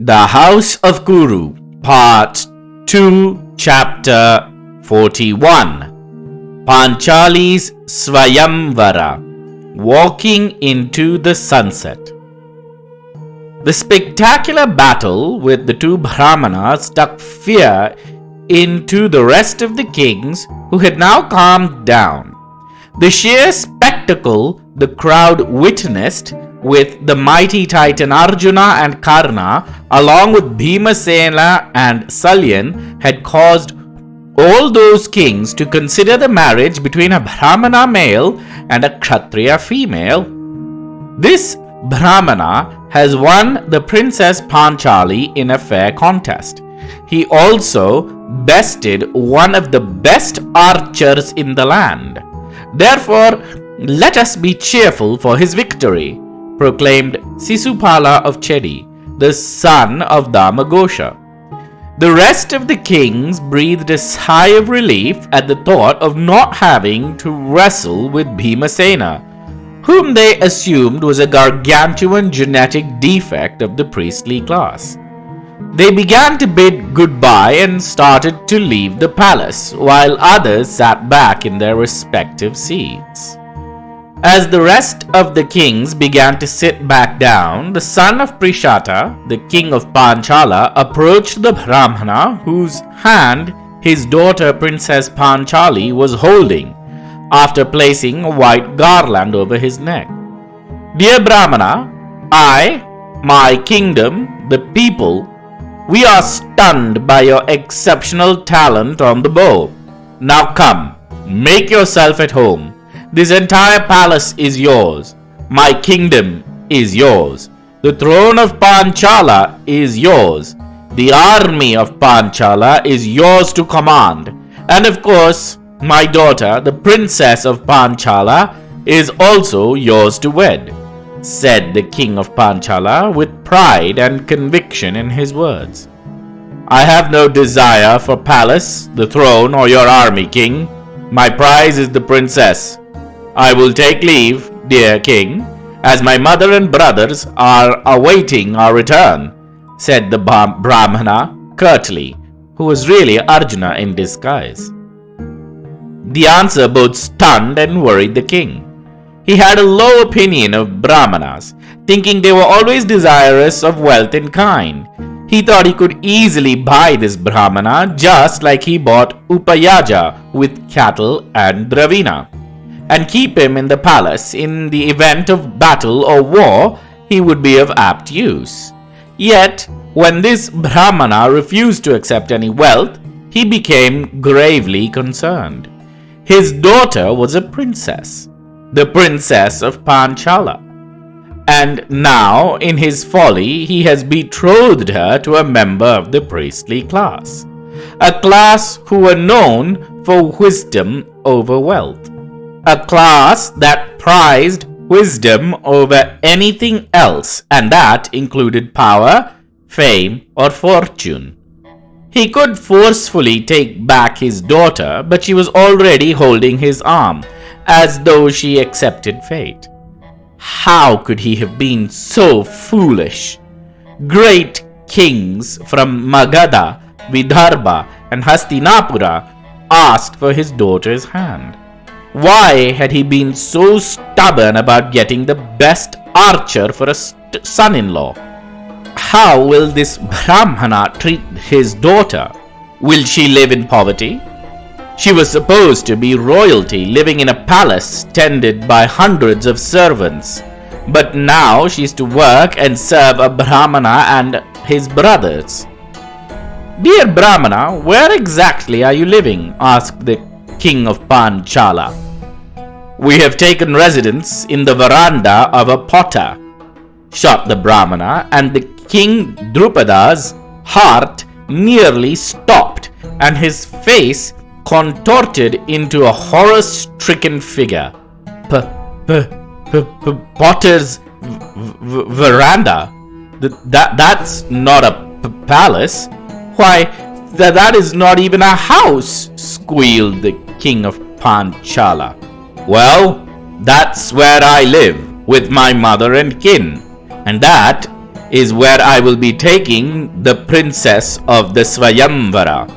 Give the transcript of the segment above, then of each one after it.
The House of Kuru, Part 2, Chapter 41. Panchali'S Swayamvara, Walking into the Sunset. The spectacular battle with the two Brahmanas struck fear into the rest of the kings, who had now calmed down. The sheer spectacle the crowd witnessed, with the mighty titan Arjuna and Karna, along with Bhimasena and Salyan, had caused all those kings to consider the marriage between a Brahmana male and a Kshatriya female. This Brahmana has won the Princess Panchali in a fair contest. He also bested one of the best archers in the land. Therefore, let us be cheerful for his victory, proclaimed Sisupala of Chedi, the son of Dhamagosha. The rest of the kings breathed a sigh of relief at the thought of not having to wrestle with Bhimasena, whom they assumed was a gargantuan genetic defect of the priestly class. They began to bid goodbye and started to leave the palace, while others sat back in their respective seats. As the rest of the kings began to sit back down, the son of Prishata, the king of Panchala, approached the Brahmana whose hand his daughter Princess Panchali was holding, after placing a white garland over his neck. "Dear Brahmana, I, my kingdom, the people, we are stunned by your exceptional talent on the bow. Now come, make yourself at home. This entire palace is yours. My kingdom is yours. The throne of Panchala is yours. The army of Panchala is yours to command. And of course, my daughter, the princess of Panchala, is also yours to wed," said the king of Panchala with pride and conviction in his words. "I have no desire for palace, the throne, or your army, king. My prize is the princess. I will take leave, dear king, as my mother and brothers are awaiting our return," said the Brahmana curtly, who was really Arjuna in disguise. The answer both stunned and worried the king. He had a low opinion of Brahmanas, thinking they were always desirous of wealth and kind. He thought he could easily buy this Brahmana just like he bought Upayaja with cattle and Dravina, and keep him in the palace. In the event of battle or war, he would be of apt use. Yet, when this Brahmana refused to accept any wealth, he became gravely concerned. His daughter was a princess, the princess of Panchala, and now, in his folly, he has betrothed her to a member of the priestly class, a class who were known for wisdom over wealth, a class that prized wisdom over anything else, and that included power, fame, or fortune. He could forcefully take back his daughter, but she was already holding his arm, as though she accepted fate. How could he have been so foolish? Great kings from Magadha, Vidarbha, and Hastinapura asked for his daughter's hand. Why had he been so stubborn about getting the best archer for a son-in-law? How will this Brahmana treat his daughter? Will she live in poverty? She was supposed to be royalty, living in a palace tended by hundreds of servants. But now she's to work and serve a Brahmana and his brothers. "Dear Brahmana, where exactly are you living?" asked the king of Panchala. "We have taken residence in the veranda of a potter," shot the Brahmana, and the king Drupada's heart nearly stopped, and his face contorted into a horror-stricken figure. Potter's veranda? That's not a palace. Why, that is not even a house," squealed the king of Panchala. "Well, that's where I live with my mother and kin, and that is where I will be taking the princess of the Swayamvara,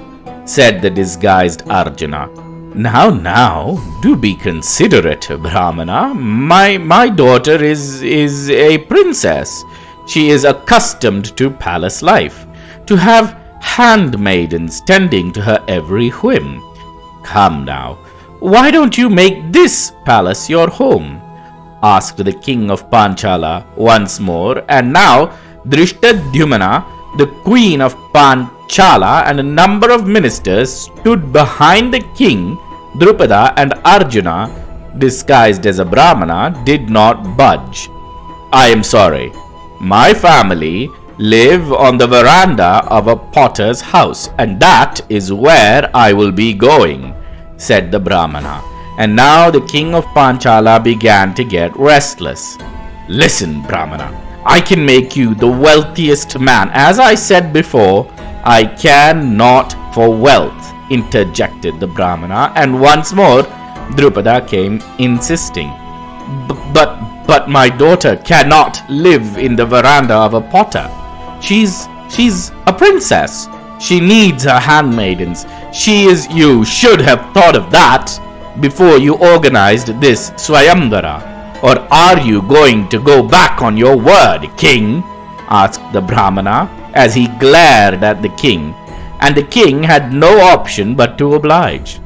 said the disguised Arjuna. Now, do be considerate, Brahmana. My daughter is a princess. She is accustomed to palace life, to have handmaidens tending to her every whim. Come now, why don't you make this palace your home? Asked the king of Panchala once more, and now Drishtadyumna, the queen of Panchala, and a number of ministers stood behind the king. Drupada and Arjuna, disguised as a Brahmana, did not budge. I am sorry. My family live on the veranda of a potter's house, and that is where I will be going, said the Brahmana. And now the king of Panchala began to get restless. Listen, Brahmana, I can make you the wealthiest man. As I said before, I care not for wealth, interjected the Brahmana, and once more Drupada came insisting. But my daughter cannot live in the veranda of a potter. She's a princess. She needs her handmaidens. You should have thought of that before you organized this Swayamvara. Or are you going to go back on your word, king? Asked the Brahmana as he glared at the king, and the king had no option but to oblige.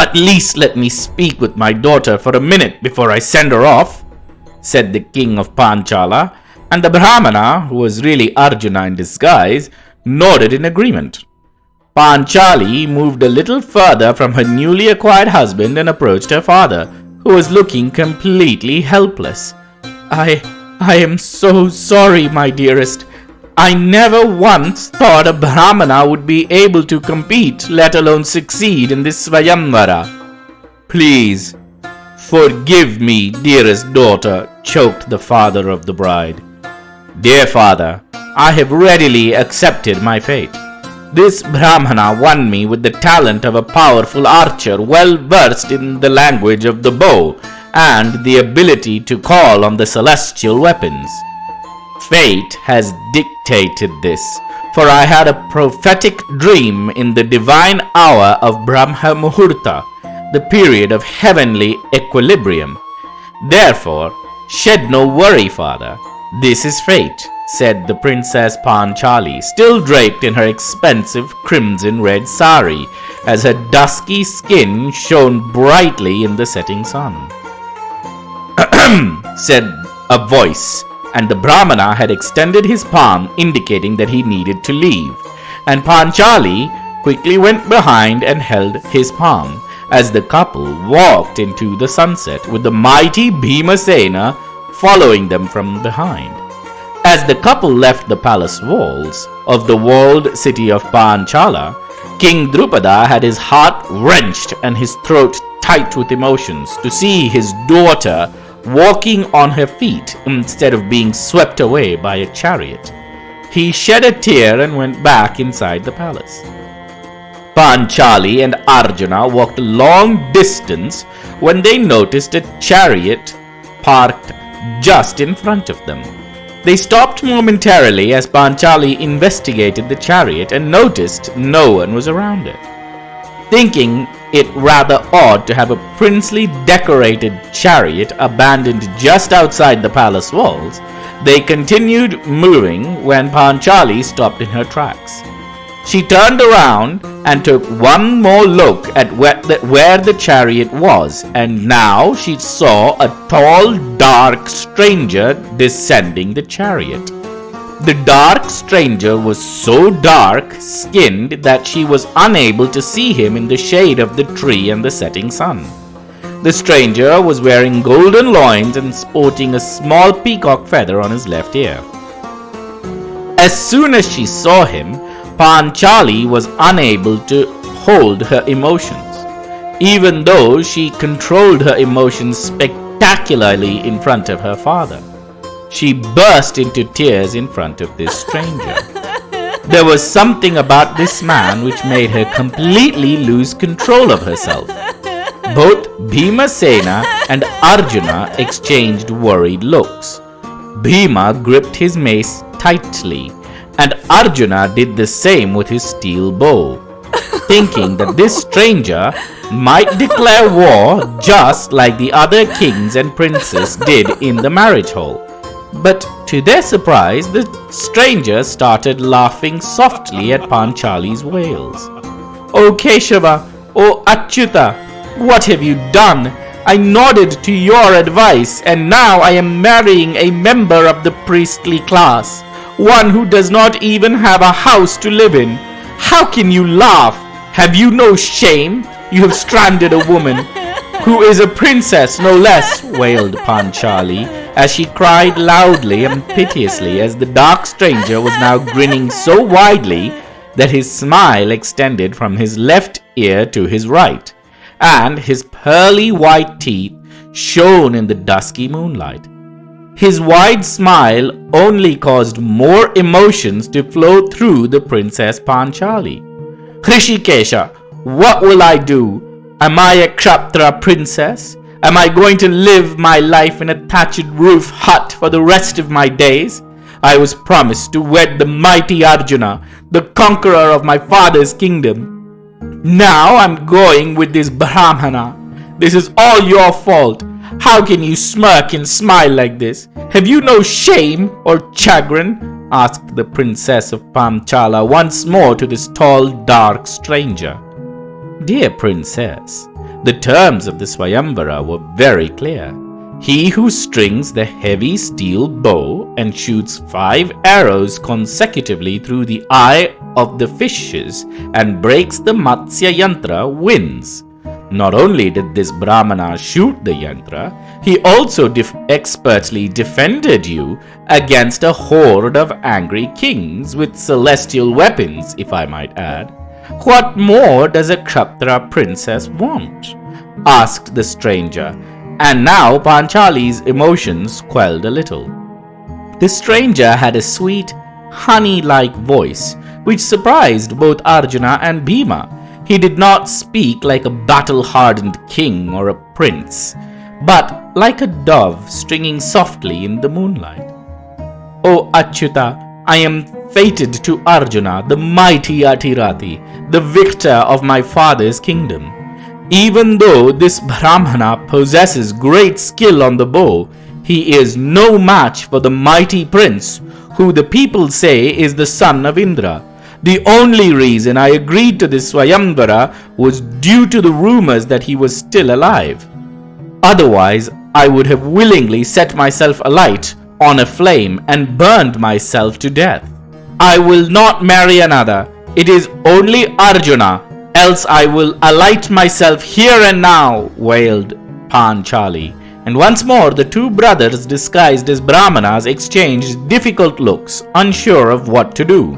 At least let me speak with my daughter for a minute before I send her off, said the king of Panchala, and the Brahmana, who was really Arjuna in disguise, nodded in agreement. Panchali moved a little further from her newly acquired husband and approached her father, who was looking completely helpless. I am so sorry, my dearest. I never once thought a Brahmana would be able to compete, let alone succeed in this Swayamvara. Please, forgive me, dearest daughter, choked the father of the bride. Dear father, I have readily accepted my fate. This Brahmana won me with the talent of a powerful archer, well versed in the language of the bow, and the ability to call on the celestial weapons. Fate has dictated this, for I had a prophetic dream in the divine hour of Brahma Muhurta, the period of heavenly equilibrium. Therefore, shed no worry, father. This is fate, said the Princess Panchali, still draped in her expensive crimson-red sari, as her dusky skin shone brightly in the setting sun. Ahem, said a voice, and the Brahmana had extended his palm, indicating that he needed to leave, and Panchali quickly went behind and held his palm, as the couple walked into the sunset, with the mighty Bhimasena following them from behind. As the couple left the palace walls of the walled city of Panchala, King Drupada had his heart wrenched and his throat tight with emotions to see his daughter walking on her feet instead of being swept away by a chariot. He shed a tear and went back inside the palace. Panchali and Arjuna walked a long distance when they noticed a chariot parked just in front of them. They stopped momentarily as Panchali investigated the chariot and noticed no one was around it. Thinking it rather odd to have a princely decorated chariot abandoned just outside the palace walls, they continued moving when Panchali stopped in her tracks. She turned around and took one more look at where the chariot was, and now she saw a tall, dark stranger descending the chariot. The dark stranger was so dark-skinned that she was unable to see him in the shade of the tree and the setting sun. The stranger was wearing golden loins and sporting a small peacock feather on his left ear. As soon as she saw him, Panchali was unable to hold her emotions, even though she controlled her emotions spectacularly in front of her father. She burst into tears in front of this stranger. There was something about this man which made her completely lose control of herself. Both Bhimasena and Arjuna exchanged worried looks. Bhima gripped his mace tightly, and Arjuna did the same with his steel bow, thinking that this stranger might declare war just like the other kings and princes did in the marriage hall. But to their surprise, the stranger started laughing softly at Panchali's wails. "O Keshava, O Achyuta, what have you done? I nodded to your advice, and now I am marrying a member of the priestly class, one who does not even have a house to live in. How can you laugh? Have you no shame? You have stranded a woman who is a princess, no less," wailed Panchali, as she cried loudly and piteously as the dark stranger was now grinning so widely that his smile extended from his left ear to his right, and his pearly white teeth shone in the dusky moonlight. His wide smile only caused more emotions to flow through the Princess Panchali. "Hrishikesha, what will I do? Am I a Kshatriya princess? Am I going to live my life in a thatched roof hut for the rest of my days? I was promised to wed the mighty Arjuna, the conqueror of my father's kingdom. Now I'm going with this Brahmana. This is all your fault. How can you smirk and smile like this? Have you no shame or chagrin?" asked the princess of Panchala once more to this tall, dark stranger. "Dear princess, the terms of the Swayamvara were very clear. He who strings the heavy steel bow and shoots 5 arrows consecutively through the eye of the fishes and breaks the Matsya Yantra wins. Not only did this Brahmana shoot the yantra, he also expertly defended you against a horde of angry kings with celestial weapons, if I might add. What more does a Kshatriya princess want?" asked the stranger, and now Panchali's emotions quelled a little. The stranger had a sweet, honey-like voice, which surprised both Arjuna and Bhima. He did not speak like a battle-hardened king or a prince, but like a dove stringing softly in the moonlight. "O Achyuta, I am fated to Arjuna, the mighty Atirati, the victor of my father's kingdom. Even though this Brahmana possesses great skill on the bow, he is no match for the mighty prince, who the people say is the son of Indra. The only reason I agreed to this Swayamvara was due to the rumors that he was still alive. Otherwise, I would have willingly set myself alight on a flame and burned myself to death. I will not marry another. It is only Arjuna, else I will alight myself here and now," wailed Panchali. And once more the two brothers disguised as Brahmanas exchanged difficult looks, unsure of what to do.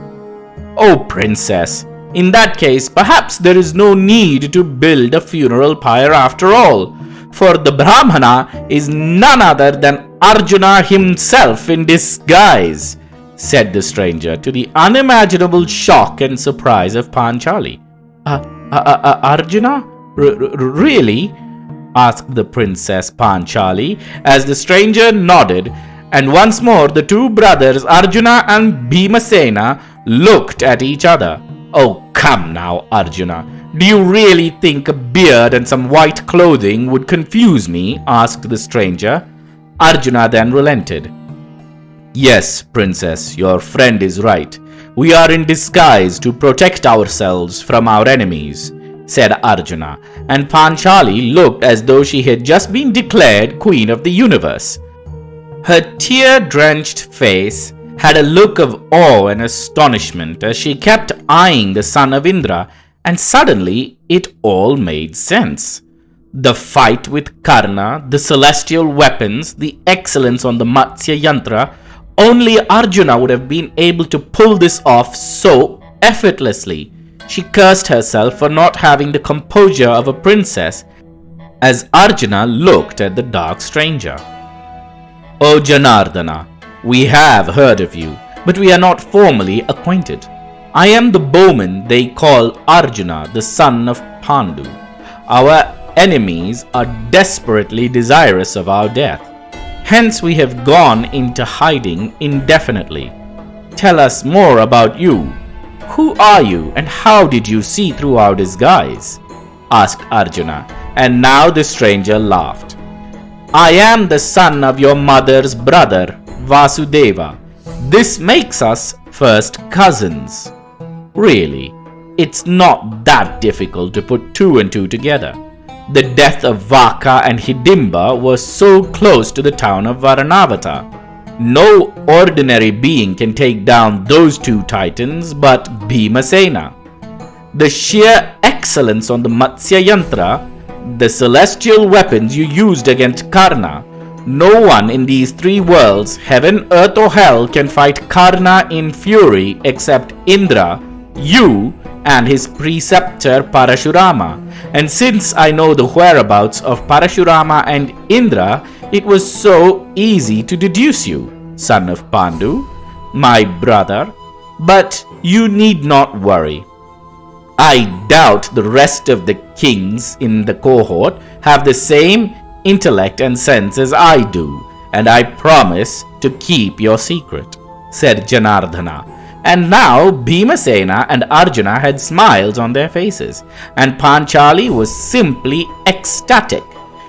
"Oh, princess, in that case perhaps there is no need to build a funeral pyre after all, for the Brahmana is none other than Arjuna himself in disguise," said the stranger, to the unimaginable shock and surprise of Panchali. Arjuna? Really?" asked the Princess Panchali, as the stranger nodded, and once more the two brothers Arjuna and Bhimasena looked at each other. "Oh, come now, Arjuna. Do you really think a beard and some white clothing would confuse me?" asked the stranger. Arjuna then relented. "Yes, princess, your friend is right. We are in disguise to protect ourselves from our enemies," said Arjuna, and Panchali looked as though she had just been declared queen of the universe. Her tear-drenched face had a look of awe and astonishment as she kept eyeing the son of Indra, and suddenly it all made sense. The fight with Karna, the celestial weapons, the excellence on the Matsya Yantra, only Arjuna would have been able to pull this off so effortlessly. She cursed herself for not having the composure of a princess as Arjuna looked at the dark stranger. "O Janardana, we have heard of you, but we are not formally acquainted. I am the bowman they call Arjuna, the son of Pandu. Our enemies are desperately desirous of our death. Hence we have gone into hiding indefinitely. Tell us more about you. Who are you and how did you see through our disguise? Asked Arjuna, and now the stranger laughed. I am the son of your mother's brother, Vasudeva. This makes us first cousins. Really, it's not that difficult to put two and two together. The death of Vaka and Hidimba was so close to the town of Varanavata. No ordinary being can take down those two titans but Bhimasena. The sheer excellence on the Matsya Yantra, the celestial weapons you used against Karna, no one in these three worlds, heaven, earth or hell, can fight Karna in fury except Indra, you, and his preceptor Parashurama. And since I know the whereabouts of Parashurama and Indra, it was so easy to deduce you, son of Pandu, my brother. But you need not worry. I doubt the rest of the kings in the cohort have the same intellect and sense as I do, and I promise to keep your secret, said Janardhana. And now Bhimasena and Arjuna had smiles on their faces, and Panchali was simply ecstatic.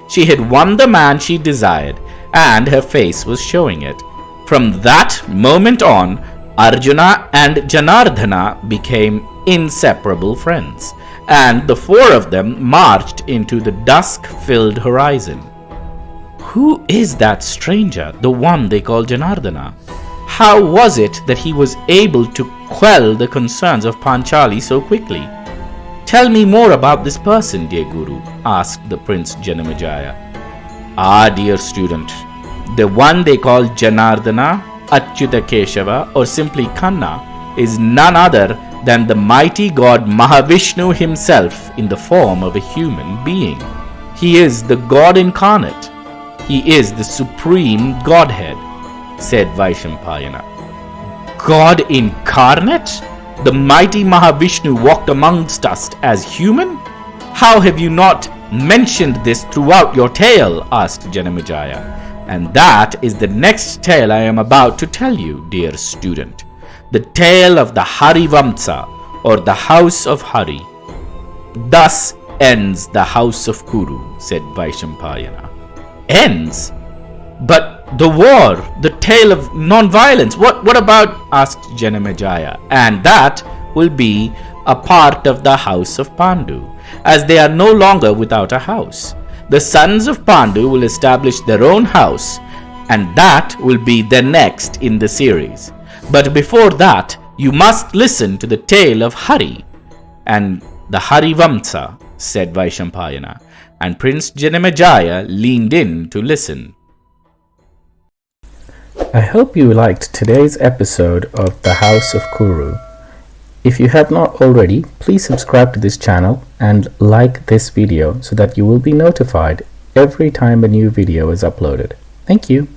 She had won the man she desired, and her face was showing it. From that moment on, Arjuna and Janardhana became inseparable friends, and the four of them marched into the dusk-filled horizon. Who is that stranger, the one they call Janardhana? How was it that he was able to quell the concerns of Panchali so quickly? Tell me more about this person, dear Guru, asked the Prince Janamejaya. Ah, dear student, the one they call Janardhana, Achyuta Keshava, or simply Karna, is none other than the mighty god Mahavishnu himself in the form of a human being. He is the God incarnate. He is the supreme Godhead, said Vaishampayana. God incarnate? The mighty Mahavishnu walked amongst us as human? How have you not mentioned this throughout your tale? Asked Janamejaya. And that is the next tale I am about to tell you, dear student. The tale of the Hari Vamsa, or the House of Hari. Thus ends the House of Kuru, said Vaishampayana. Ends? But the war, the tale of non-violence, what about? Asked Janamejaya. And that will be a part of the house of Pandu, as they are no longer without a house. The sons of Pandu will establish their own house, and that will be the next in the series. But before that, you must listen to the tale of Hari and the Hari Vamsa, said Vaishampayana, and Prince Janamejaya leaned in to listen. I hope you liked today's episode of The House of Kuru. If you have not already, please subscribe to this channel and like this video so that you will be notified every time a new video is uploaded. Thank you.